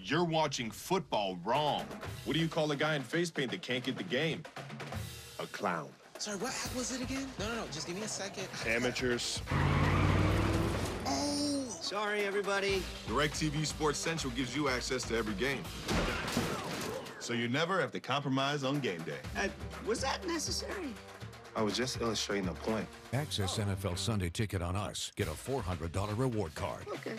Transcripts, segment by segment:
You're watching football wrong. What do you call a guy in face paint that can't get the game? A clown. Sorry, what app was it again? No, just give me a second. Amateurs. Oh! Sorry, everybody. DirecTV Sports Central gives you access to every game. So you never have to compromise on game day. Was that necessary? I was just illustrating a point. Access NFL Sunday Ticket on us. Get a $400 reward card. Okay.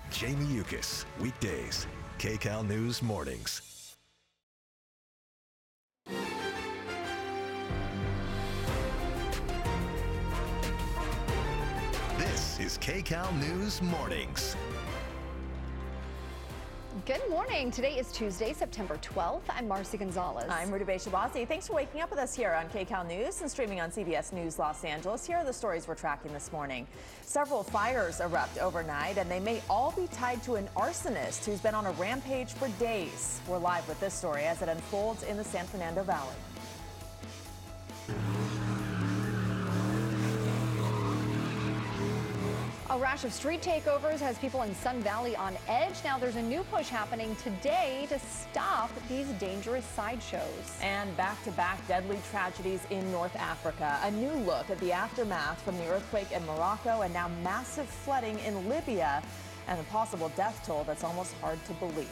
Jamie Yukas, weekdays, KCAL News Mornings. This is KCAL News Mornings. Good morning. Today is Tuesday, September 12th. I'm Marcy Gonzalez. I'm Rudy Kcbs. Thanks for waking up with us here on KCAL News and streaming on CBS News Los Angeles. Here are the stories we're tracking this morning. Several fires erupt overnight, and they may all be tied to an arsonist who's been on a rampage for days. We're live with this story as it unfolds in the San Fernando Valley. A rash of street takeovers has people in Sun Valley on edge. Now there's a new push happening today to stop these dangerous sideshows. And back-to-back deadly tragedies in North Africa. A new look at the aftermath from the earthquake in Morocco and now massive flooding in Libya and a possible death toll that's almost hard to believe.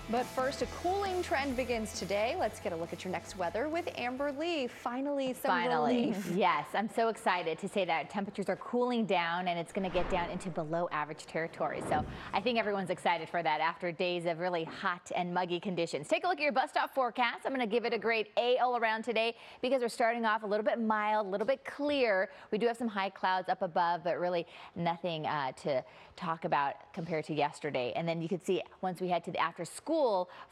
But first, a cooling trend begins today. Let's get a look at your next weather with Amber Lee. Finally, some relief. Yes, I'm so excited to say that temperatures are cooling down and it's going to get down into below average territory. So I think everyone's excited for that after days of really hot and muggy conditions. Take a look at your bus stop forecast. I'm going to give it a grade A all around today because we're starting off a little bit mild, a little bit clear. We do have some high clouds up above, but really nothing to talk about compared to yesterday. And then you can see once we head to the after school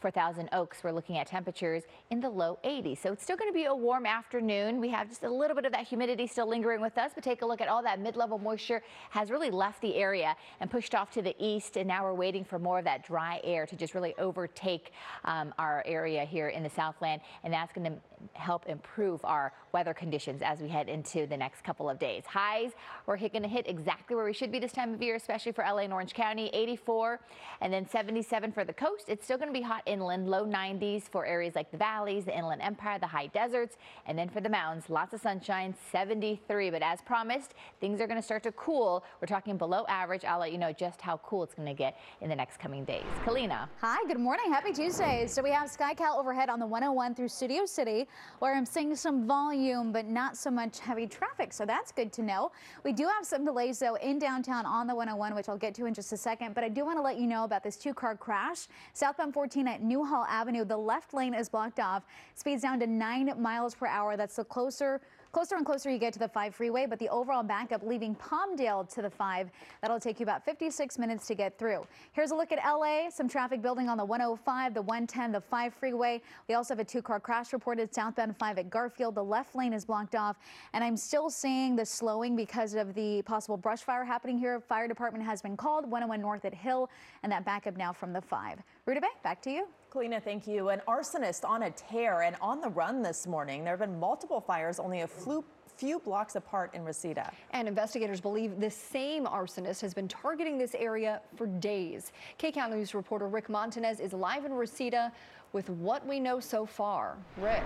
for Thousand Oaks, we're looking at temperatures in the low 80s. So it's still going to be a warm afternoon. We have just a little bit of that humidity still lingering with us, but take a look at all that mid-level moisture has really left the area and pushed off to the east. And now we're waiting for more of that dry air to just really overtake our area here in the Southland. And that's going to help improve our weather conditions as we head into the next couple of days. Highs, we're going to hit exactly where we should be this time of year, especially for LA and Orange County, 84 and then 77 for the coast. It's still going to be hot inland, low 90s for areas like the valleys, the Inland Empire, the high deserts, and then for the mountains, lots of sunshine, 73. But as promised, things are going to start to cool. We're talking below average. I'll let you know just how cool it's going to get in the next coming days. Kalina. Hi, good morning. Happy Tuesday. So we have SkyCal overhead on the 101 through Studio City, where I'm seeing some volume, but not so much heavy traffic. So that's good to know. We do have some delays, though, in downtown on the 101, which I'll get to in just a second. But I do want to let you know about this two-car crash. Southbound 14 at Newhall Avenue. The left lane is blocked off. Speeds down to 9 miles per hour. That's the closer and closer you get to the 5 freeway, but the overall backup leaving Palmdale to the 5, that'll take you about 56 minutes to get through. Here's a look at LA, some traffic building on the 105, the 110, the 5 freeway. We also have a two-car crash reported southbound 5 at Garfield. The left lane is blocked off, and I'm still seeing the slowing because of the possible brush fire happening here. Fire department has been called, 101 north at Hill, and that backup now from the 5. Rudabeh, back to you. Kalina, thank you. An arsonist on a tear and on the run this morning. There have been multiple fires only a few blocks apart in Reseda. And investigators believe the same arsonist has been targeting this area for days. KCAL News reporter Rick Montanez is live in Reseda with what we know so far. Rick.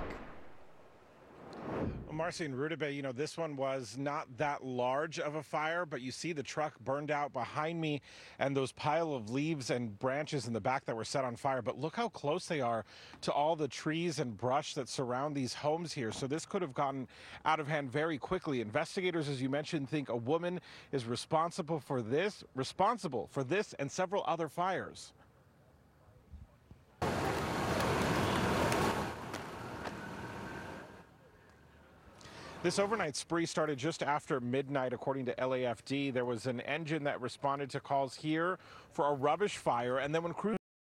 Well, Marcy and Rudabeh, this one was not that large of a fire, but you see the truck burned out behind me and those pile of leaves and branches in the back that were set on fire. But look how close they are to all the trees and brush that surround these homes here. So this could have gotten out of hand very quickly. Investigators, as you mentioned, think a woman is responsible for this and several other fires. This overnight spree started just after midnight, according to LAFD. There was an engine that responded to calls here for a rubbish fire, and then when crews